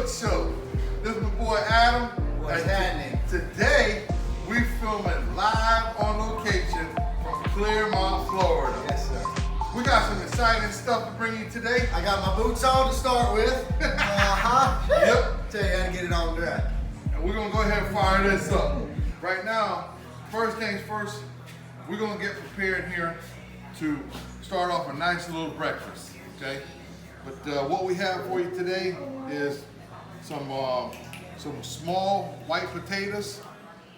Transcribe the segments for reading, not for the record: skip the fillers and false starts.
Cook Show. This is my boy Adam. What's happening? Today, we filming live on location from Clearmont, Florida. Yes, sir. We got some exciting stuff to bring you today. I got my boots on to start with. Yep. Tell you how to get it on dry. And we're gonna go ahead and fire this up. Right now, first things first, we're gonna get prepared here to start off a nice little breakfast, okay? But what we have for you today is some small white potatoes.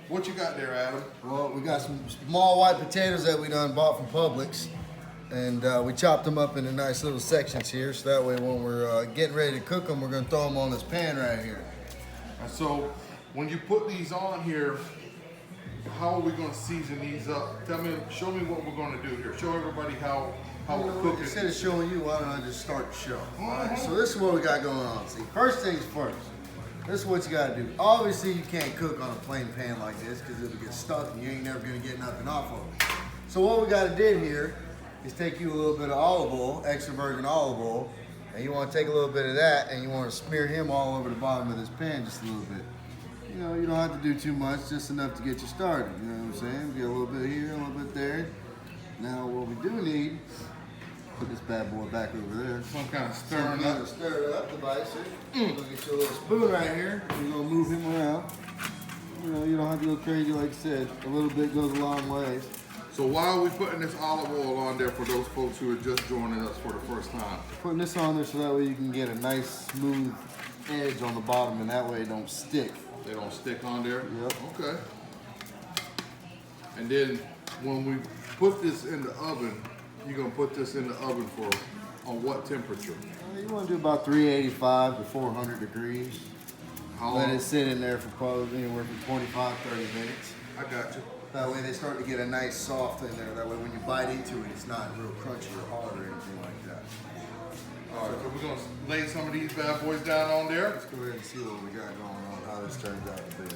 What you got there, Adam? Well, we got some small white potatoes that we done bought from Publix. And we chopped them up into nice little sections here, so that way when we're getting ready to cook them, we're gonna throw them on this pan right here. And so, when you put these on here, how are we gonna season these up? Show me what we're gonna do here. Show everybody how we're cooking. Instead of showing you, why don't I just start the show? All right, so this is what we got going on. See, first things first, this is what you gotta do. Obviously, you can't cook on a plain pan like this because it'll get stuck and you ain't never gonna get nothing off of it. So what we gotta do here is take you a little bit of olive oil, extra virgin olive oil, and you want to take a little bit of that and you want to smear him all over the bottom of this pan just a little bit. You know, you don't have to do too much, just enough to get you started. You know what I'm saying? Get a little bit here, a little bit there. Now what we do need, put this bad boy back over there. Some kind of stirring up. Stir it up, device. Look at your little spoon right here. You're gonna move him around. You know, you don't have to go crazy like I said. A little bit goes a long ways. So why are we putting this olive oil on there for those folks who are just joining us for the first time? Putting this on there so that way you can get a nice smooth edge on the bottom and that way it don't stick. They don't stick on there? Yep. Okay. And then when we put this in the oven, you're gonna put this in the oven for on what temperature? You want to do about 385 to 400 degrees. How long? Let it sit in there for probably anywhere from 25, 30 minutes. I got you. That way they start to get a nice soft in there. That way when you bite into it, it's not real crunchy or hard or anything like that. All right, so we're gonna lay some of these bad boys down on there. Let's go ahead and see what we got going on, how this turns out to be.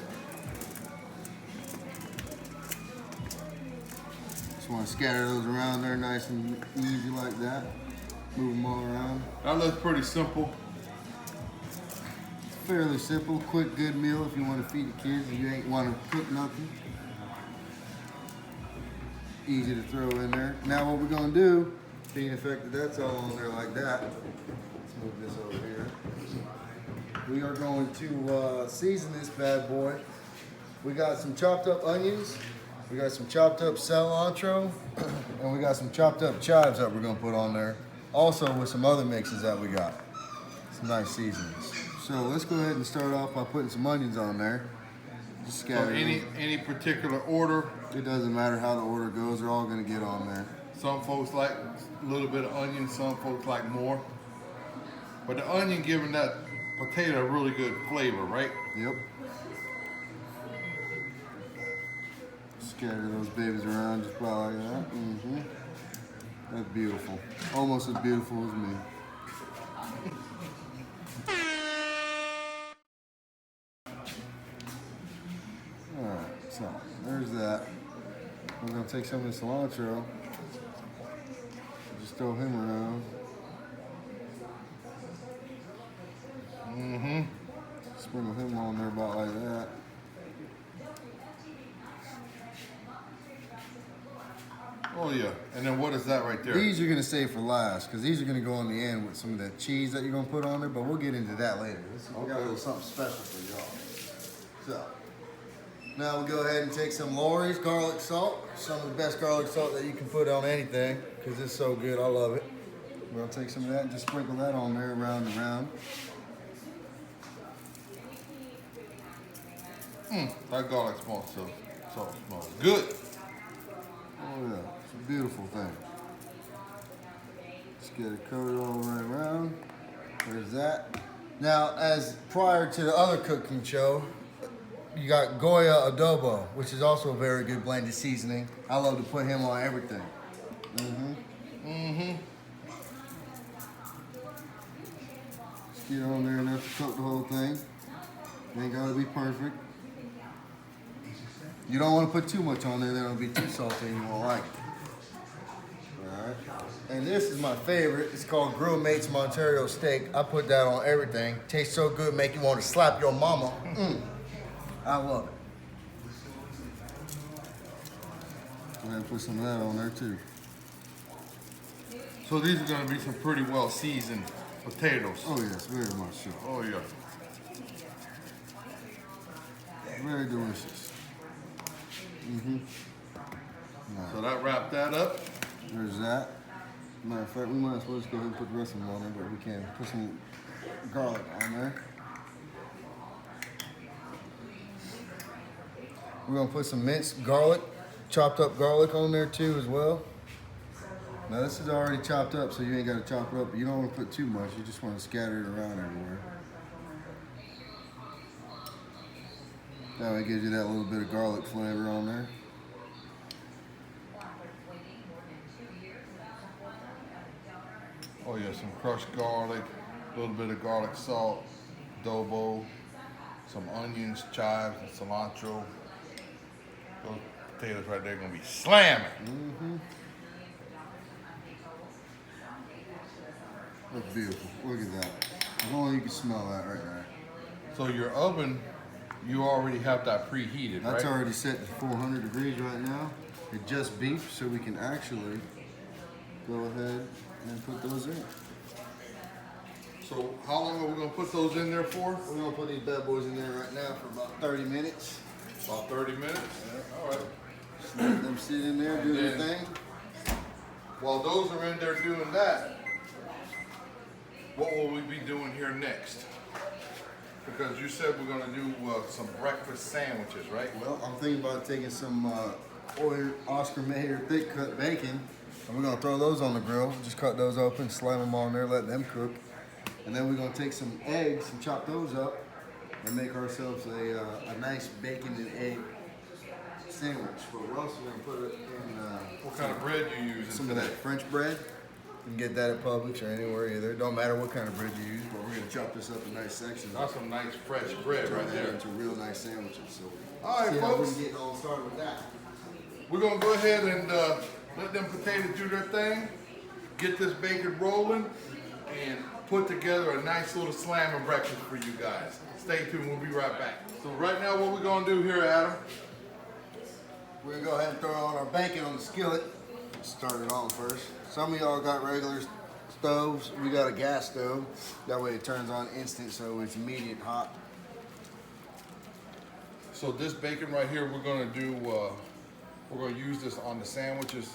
Just want to scatter those around there nice and easy like that. Move them all around. That looks pretty simple. Fairly simple, quick, good meal if you want to feed the kids and you ain't want to cook nothing. Easy to throw in there. Now what we're gonna do, being the fact that that's all on there like that, let's move this over here. We are going to season this bad boy. We got some chopped up onions, we got some chopped up cilantro, and we got some chopped up chives that we're gonna put on there. Also with some other mixes that we got. Some nice seasonings. So let's go ahead and start off by putting some onions on there. Just So scatter any particular order? It doesn't matter how the order goes, they're all gonna get on there. Some folks like a little bit of onion, some folks like more. But the onion giving that potato a really good flavor, right? Yep. Scatter those babies around just about like that. Mm-hmm. That's beautiful. Almost as beautiful as me. Alright, so there's that. We're gonna take some of the cilantro. Just throw him around. Mm-hmm. Sprinkle him on there about like that. Oh yeah, and then what is that right there? These you're gonna save for last, because these are gonna go on the end with some of that cheese that you're gonna put on there, but we'll get into that later. We got a little something special for y'all. So, now we'll go ahead and take some Lori's garlic salt, some of the best garlic salt that you can put on anything, because it's so good, I love it. We'll take some of that and just sprinkle that on there around and around. That garlic smells so smells good. Oh yeah, it's a beautiful thing. Just get it coated all the way around. There's that. Now, as prior to the other cooking show, you got Goya adobo, which is also a very good blended seasoning. I love to put him on everything. Just get on there enough to cook the whole thing. Ain't gotta be perfect. You don't want to put too much on there, then it'll be too salty and you won't like it. Alright. And this is my favorite. It's called Grill Mates Ontario Steak. I put that on everything. Tastes so good, make you want to slap your mama. I love it. Go ahead and put some of that on there too. So these are gonna be some pretty well seasoned potatoes. Oh yes, very much so. Oh yeah. Very delicious. So that wrapped that up. There's that. Matter of fact, we might as well just go ahead and put the rest of them on there, but we can put some garlic on there. We're gonna put some minced garlic, chopped up garlic on there too as well. Now this is already chopped up, so you ain't gotta chop it up, but you don't wanna put too much, you just wanna scatter it around everywhere. That way it gives you that little bit of garlic flavor on there. Oh yeah, some crushed garlic, a little bit of garlic salt, adobo, some onions, chives, and cilantro. Those potatoes right there are gonna be slamming. Looks beautiful. Look at that. As long as you can smell that right there. So your oven, you already have that preheated, That's right? already set to 400 degrees right now. It just beeped, so we can actually go ahead and put those in. So how long are we gonna put those in there for? We're gonna put these bad boys in there right now for about 30 minutes. About 30 minutes? All right. Just let them sit in there, do their thing. While those are in there doing that, what will we be doing here next? Because you said we're gonna do some breakfast sandwiches, right? Well, I'm thinking about taking some Oscar Mayer thick cut bacon, and we're gonna throw those on the grill. Just cut those open, slam them on there, let them cook. And then we're gonna take some eggs and chop those up and make ourselves a nice bacon and egg sandwich. But we're also gonna put it in What kind of bread you using some of today? that French bread. You can get that at Publix or anywhere either. It don't matter what kind of bread you use, but we're gonna chop this up in nice sections. That's some nice fresh bread right there. Into real nice sandwiches. So All right, see how we folks. can get all started with that. We're gonna go ahead and let them potatoes do their thing, get this bacon rolling, and put together a nice little slamming breakfast for you guys. Stay tuned, we'll be right back. So right now what we're gonna do here, Adam, We're gonna go ahead and throw on our bacon on the skillet. Start it on first. Some of y'all got regular stoves. We got a gas stove. That way it turns on instant, so it's immediate hot. so this bacon right here, we're gonna use this on the sandwiches.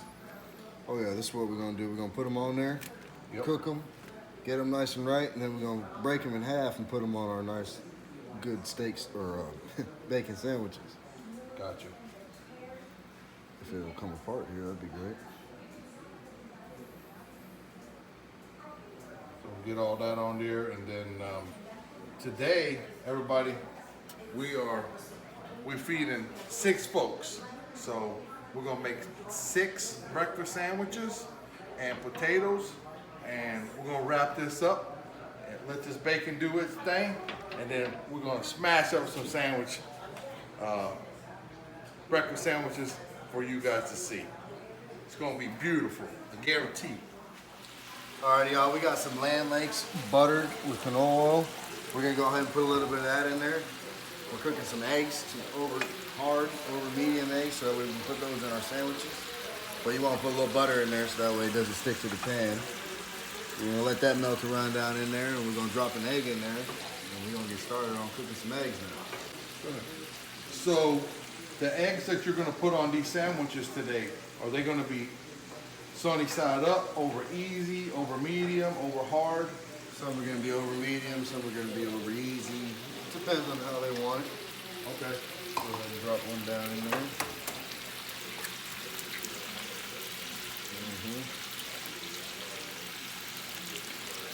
Oh yeah, this is what we're gonna do. We're gonna put them on there, Yep. cook them, get them nice and right, and then we're gonna break them in half and put them on our nice, good steaks or bacon sandwiches. Gotcha. If it'll come apart here, that'd be great. So we'll get all that on there, and then today, everybody, we're feeding 6 folks. So we're gonna make 6 breakfast sandwiches and potatoes, and we're gonna wrap this up and let this bacon do its thing, and then we're gonna smash up some breakfast sandwiches for you guys to see. It's gonna be beautiful, I guarantee. Alright, y'all, we got some lamb legs buttered with canola oil. We're gonna go ahead and put a little bit of that in there. We're cooking some eggs, some over medium eggs, so that way we can put those in our sandwiches. But you want to put a little butter in there so that way it doesn't stick to the pan. We're gonna let that melt around down in there, and we're gonna drop an egg in there, and we're gonna get started on cooking some eggs now. So the eggs that you're gonna put on these sandwiches today, are they gonna be sunny side up, over easy, over medium, over hard? Some are gonna be over medium, some are gonna be over easy. Depends on how they want it. Okay. Go ahead and drop one down in there.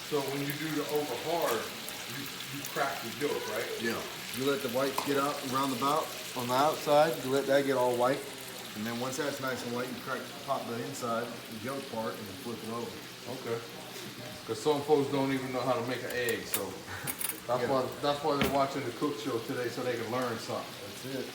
So when you do the over hard, you crack the yolk, right? Yeah. You let the whites get out around the bout on the outside. You let that get all white, and then once that's nice and white, you pop the inside, the yolk part, and flip it over. Okay. Because some folks don't even know how to make an egg, so that's why they're watching the cook show today, so they can learn something. That's it.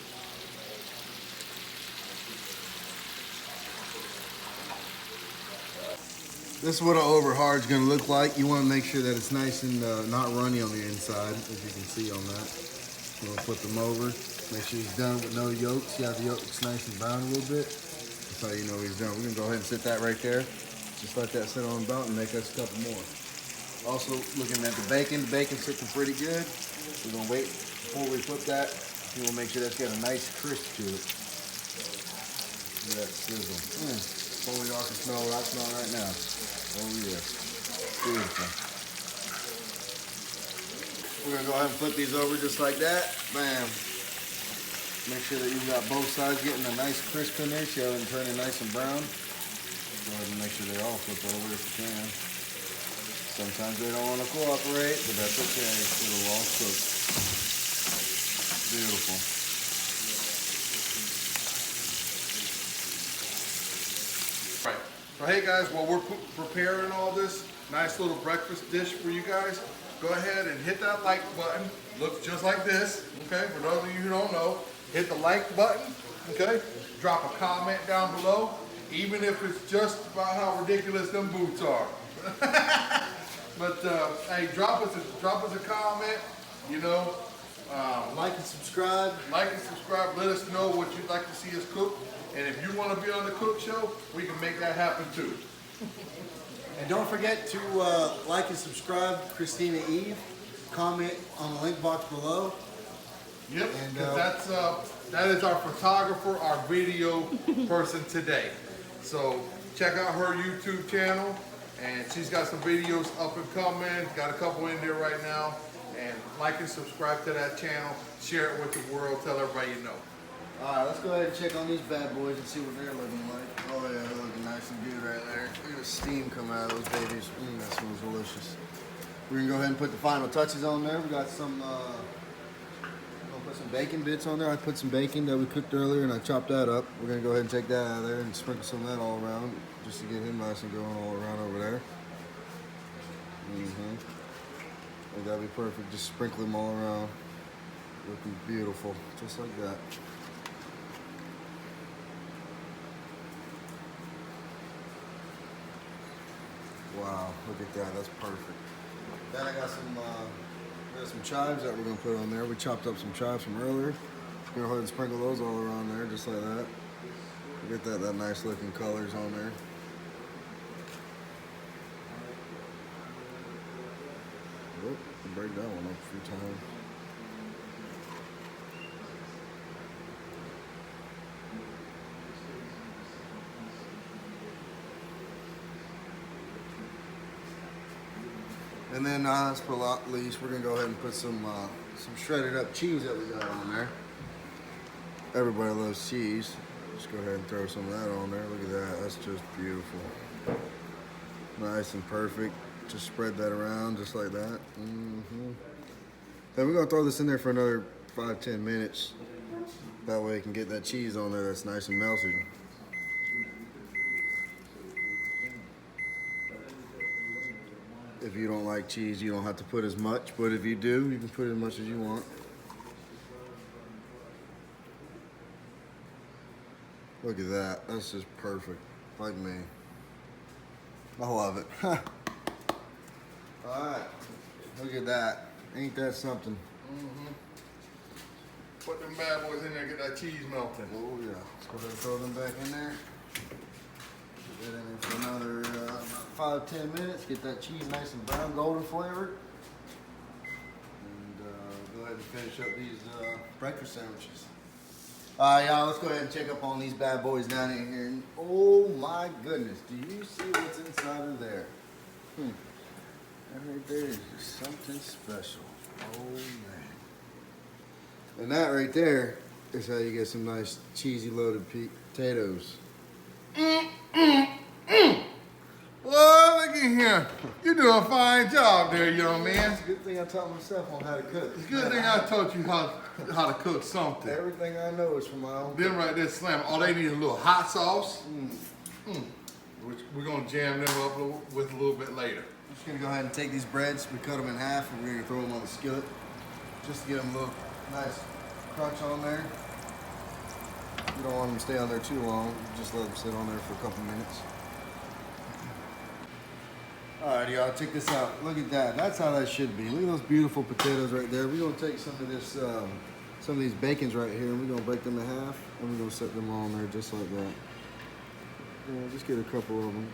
This is what an overhard is going to look like. You want to make sure that it's nice and not runny on the inside, as you can see on that. You want to flip them over. Make sure he's done with no yolks. See how the yolk looks nice and brown a little bit? That's how you know he's done. We're going to go ahead and sit that right there. Just let that sit on the belt and make us a couple more. Also, looking at the bacon's sitting pretty good. We're going to wait before we flip that. You want to make sure that's got a nice crisp to it. Look at that sizzle. Before y'all can smell what I smell right now. Oh yeah, beautiful. We're gonna go ahead and flip these over just like that. Bam. Make sure that you've got both sides getting a nice crisp in there. See how they're turning nice and brown. Go ahead and make sure they all flip over if you can. Sometimes they don't want to cooperate, but that's okay. It'll all cook. Beautiful. Right. So hey guys, while we're preparing all this nice little breakfast dish for you guys, go ahead and hit that like button. Looks just like this, okay? For those of you who don't know, hit the like button, okay? Drop a comment down below, even if it's just about how ridiculous them boots are. But hey, drop us a comment, you know. Like and subscribe. Like and subscribe. Let us know what you'd like to see us cook. And if you want to be on the cook show, we can make that happen too. And don't forget to like and subscribe Christina Eve. Comment on the link box below. Yep, And that is our photographer, our video person today. So check out her YouTube channel, and she's got some videos up and coming. Got a couple in there right now. And like and subscribe to that channel. Share it with the world. Tell everybody you know. Alright, let's go ahead and check on these bad boys and see what they're looking like. Oh yeah, they're looking nice and good right there. Look at the steam coming out of those babies. That smells delicious. We're gonna go ahead and put the final touches on there. We got some, I'll put some bacon bits on there. I put some bacon that we cooked earlier and I chopped that up. We're gonna go ahead and take that out of there and sprinkle some of that all around just to get him nice and going all around over there. And that'll be perfect. Just sprinkle them all around. Looking beautiful, just like that. Wow, look at that, that's perfect. Then I got some chives that we're gonna put on there. We chopped up some chives from earlier. Go ahead and sprinkle those all around there, just like that. Get that nice looking colors on there. Oh, break that one up a few times. And then last but not least, we're gonna go ahead and put some shredded up cheese that we got on there. Everybody loves cheese. Just go ahead and throw some of that on there. Look at that, that's just beautiful. Nice and perfect. Just spread that around just like that. Then we're gonna throw this in there for another 5-10 minutes. That way it can get that cheese on there that's nice and melted. If you don't like cheese, you don't have to put as much, but if you do, you can put as much as you want. Look at that, that's just perfect, like me. I love it. All right, look at that. Ain't that something? Put them bad boys in there, get that cheese melting. Oh yeah, let's go ahead and throw them back in there. Put that in there for another 5-10 minutes. Get that cheese nice and brown, golden flavored. And go ahead and finish up these breakfast sandwiches. All right, y'all, let's go ahead and check up on these bad boys down in here. And oh my goodness, do you see what's inside of there? That right there is just something special. Oh man. And that right there is how you get some nice cheesy loaded potatoes. Well, look at here. You're doing a fine job there, young man. It's a good thing I taught myself on how to cook. It's a good thing I taught you how to cook something. Everything I know is from my own. Them right there slam. All they need is a little hot sauce, which we're gonna jam them up with a little bit later. I'm just gonna go ahead and take these breads. We cut them in half, and we're gonna throw them on the skillet, just to get them a little nice crunch on there. You don't want them to stay on there too long. Just let them sit on there for a couple minutes. Alright, y'all, check this out. Look at that. That's how that should be. Look at those beautiful potatoes right there. We're gonna take some of this, some of these bacons right here, and we're gonna break them in half, and we're gonna set them on there just like that. Yeah, just get a couple of them.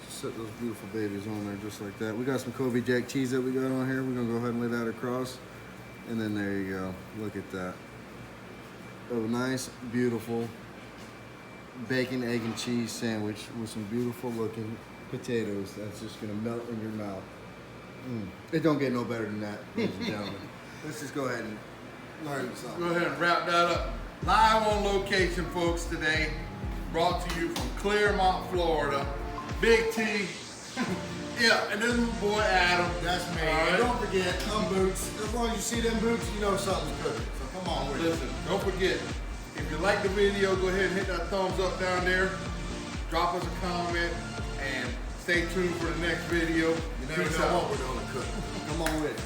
Just set those beautiful babies on there just like that. We got some Kobe Jack cheese that we got on here. We're gonna go ahead and lay that across, and then there you go. Look at that. A nice, beautiful bacon, egg, and cheese sandwich with some beautiful looking potatoes. That's just gonna melt in your mouth. It don't get no better than that, ladies and gentlemen. Let's just go ahead and learn something. Go ahead and wrap that up. Live on location, folks, today. Brought to you from Clearmont, Florida. Big T. Yeah, and this is my boy Adam. That's me. All right. And don't forget, them boots. As long as you see them boots, you know something's cooking. So come on with it. Listen, don't forget, if you like the video, go ahead and hit that thumbs up down there. Drop us a comment and stay tuned for the next video. You never Peace know out. what we're gonna cook. Come on with it.